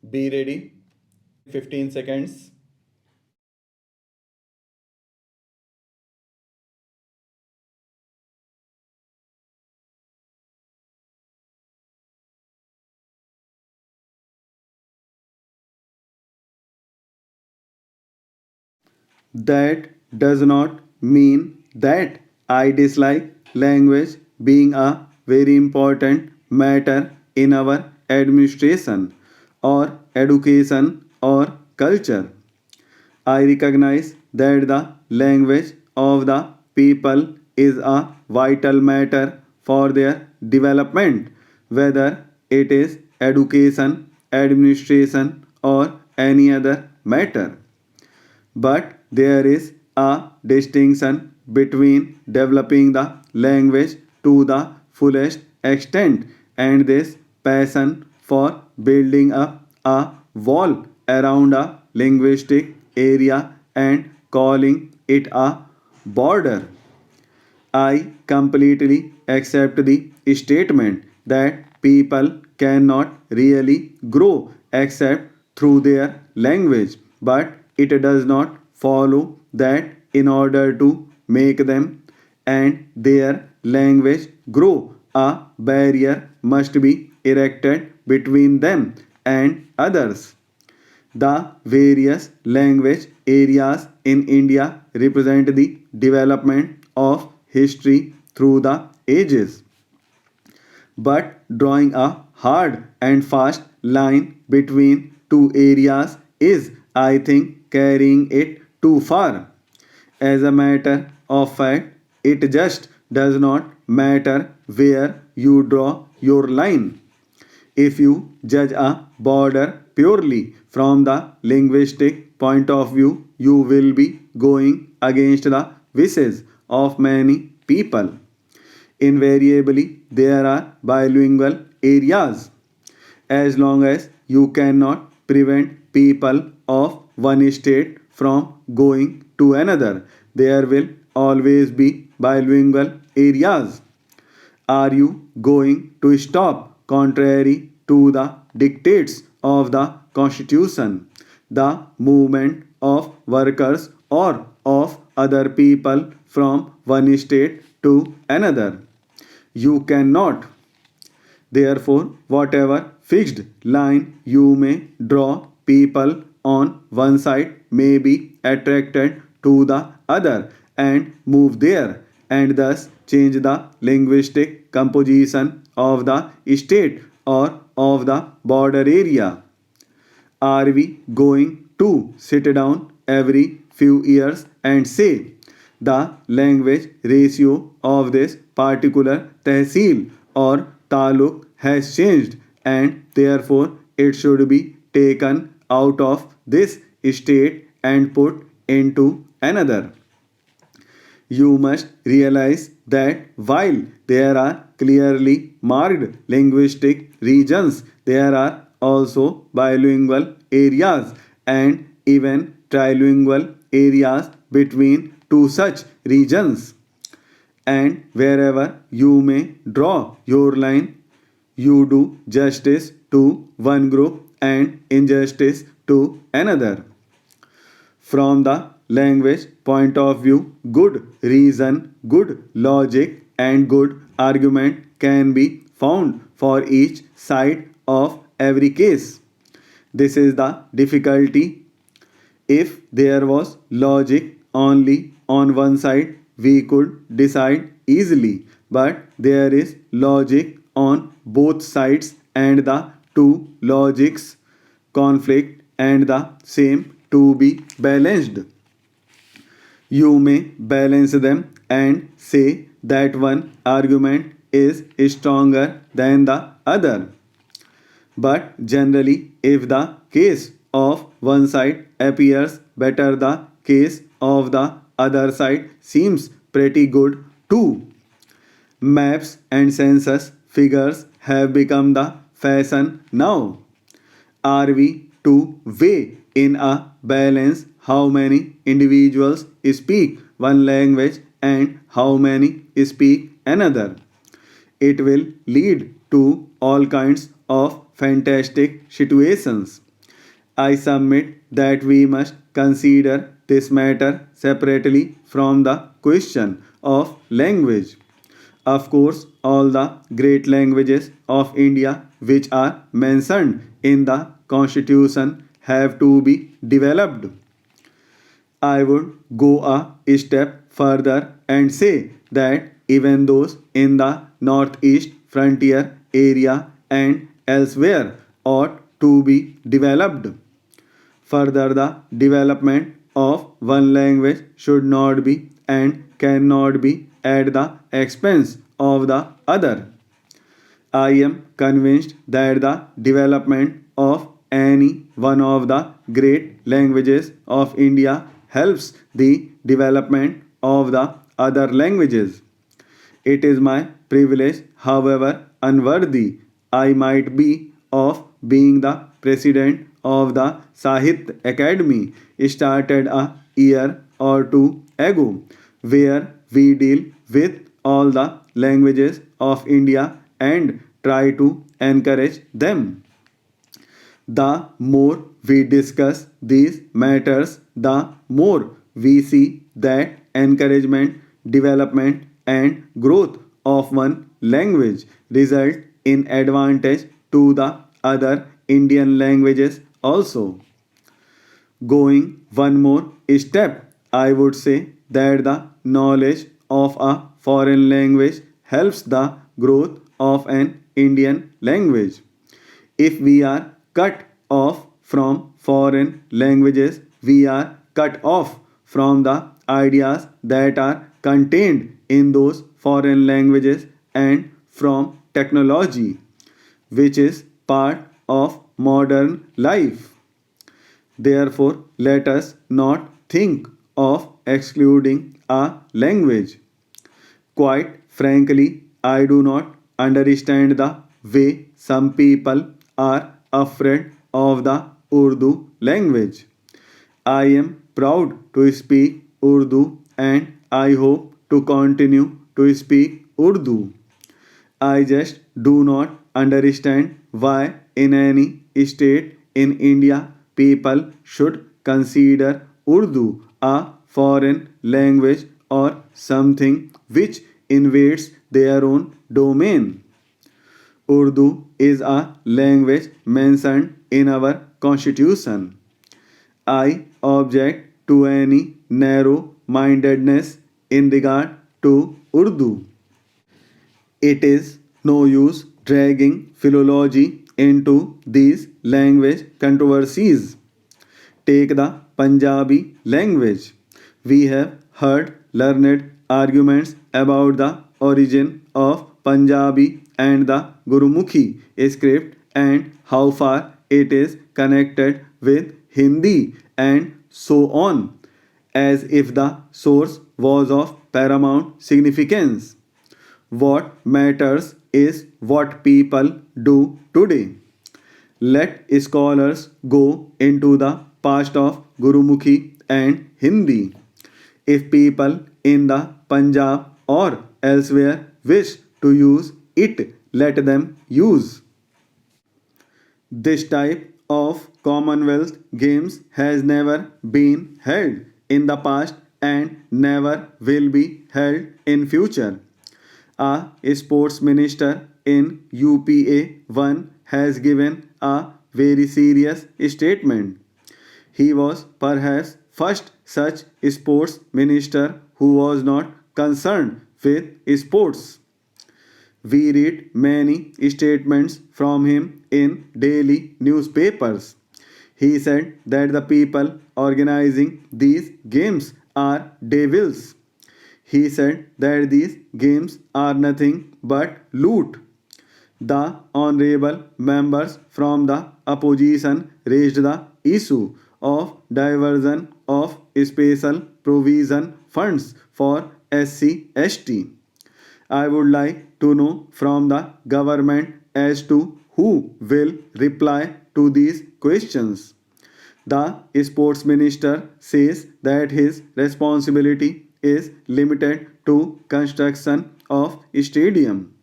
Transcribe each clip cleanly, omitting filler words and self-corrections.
Be ready. 15 seconds. That does not mean that I dislike language being a very important matter in our administration or education or culture. I recognize that the language of the people is a vital matter for their development, whether it is education, administration, or any other matter. But there is a distinction between developing the language to the fullest extent and this passion for building up a wall around a linguistic area and calling it a border. I completely accept the statement that people cannot really grow except through their language, but it does not follow that in order to make them and their language grow, a barrier must be erected between them and others. The various language areas in India represent the development of history through the ages. But drawing a hard and fast line between two areas is, I think, carrying it too far. As a matter of fact, it just does not matter where you draw your line. If you judge a border purely from the linguistic point of view, you will be going against the wishes of many people. Invariably, there are bilingual areas. As long as you cannot prevent people of one state from going to another, there will always be bilingual areas. Are you going to stop contrary to the dictates of the constitution, the movement of workers, or of other people from one state to another? You cannot. Therefore, whatever fixed line you may draw, people on one side may be attracted to the other and move there, and thus change the linguistic composition of the state or of the border area. Are we going to sit down every few years and say the language ratio of this particular tehsil or taluk has changed and therefore it should be taken out of this state and put into another? You must realize that while there are clearly marked linguistic regions, there are also bilingual areas and even trilingual areas between two such regions. And wherever you may draw your line, you do justice to one group and injustice to another. From the language point of view, good reason, good logic, and good argument can be found for each side of every case. This is the difficulty. If there was logic only on one side, we could decide easily. But there is logic on both sides, and the two logics conflict and the same to be balanced. You may balance them and say that one argument is stronger than the other. But generally, if the case of one side appears better, the case of the other side seems pretty good too. Maps and census figures have become the fashion now. Are we to weigh in a balance how many individuals speak one language and how many speak another? It will lead to all kinds of fantastic situations. I submit that we must consider this matter separately from the question of language. Of course, all the great languages of India which are mentioned in the constitution have to be developed. I would go a step further and say that even those in the northeast frontier area and elsewhere ought to be developed. Further, the development of one language should not be and cannot be at the expense of the other. I am convinced that the development of any one of the great languages of India helps the development of the other languages. It is my privilege, however unworthy I might be, of being the president of the Sahitya Academy, started a year or two ago, where we deal with all the languages of India and try to encourage them. The more we discuss these matters, the more we see that encouragement, development, and growth of one language result in advantage to the other Indian languages also. Going one more step, I would say that the knowledge of a foreign language helps the growth of an Indian language. If we are cut off from foreign languages, we are cut off from the ideas that are contained in those foreign languages and from technology, which is part of modern life. Therefore, let us not think of excluding a language. Quite frankly, I do not understand the way some people are afraid of the Urdu language. I am proud to speak Urdu and I hope to continue to speak Urdu. I just do not understand why in any state in India people should consider Urdu a foreign language or something which invades their own domain. Urdu is a language mentioned in our constitution. I object to any narrow mindedness in regard to Urdu. It is no use dragging philology into these language controversies. Take the Punjabi language. We have heard learned arguments about the origin of Punjabi and the Gurumukhi script and how far it is connected with Hindi and so on, as if the source was of paramount significance. What matters is what people do today. Let scholars go into the past of Gurumukhi and Hindi. If people in the Punjab or elsewhere wish to use it, let them use. This type of Commonwealth Games has never been held in the past and never will be held in future. A sports minister in UPA 1 has given a very serious statement. He was perhaps first such sports minister who was not concerned with sports. We read many statements from him in daily newspapers. He said that the people organizing these games are devils. He said that these games are nothing but loot. The honorable members from the opposition raised the issue of diversion of special provision funds for SC/ST. I would like to know from the government as to who will reply to these questions. The sports minister says that his responsibility is limited to construction of stadium.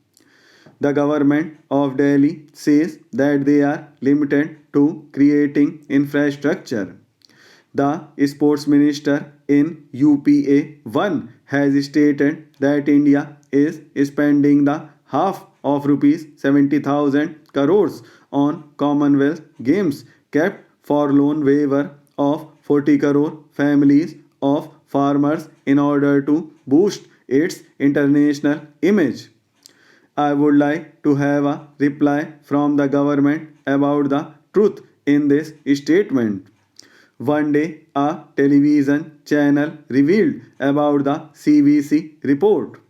The government of Delhi says that they are limited to creating infrastructure. The sports minister in UPA 1 has stated that India is spending the half of rupees 70,000 crores on Commonwealth Games kept for loan waiver of 40 crore families of farmers in order to boost its international image. I would like to have a reply from the government about the truth in this statement. One day, a television channel revealed about the CBC report.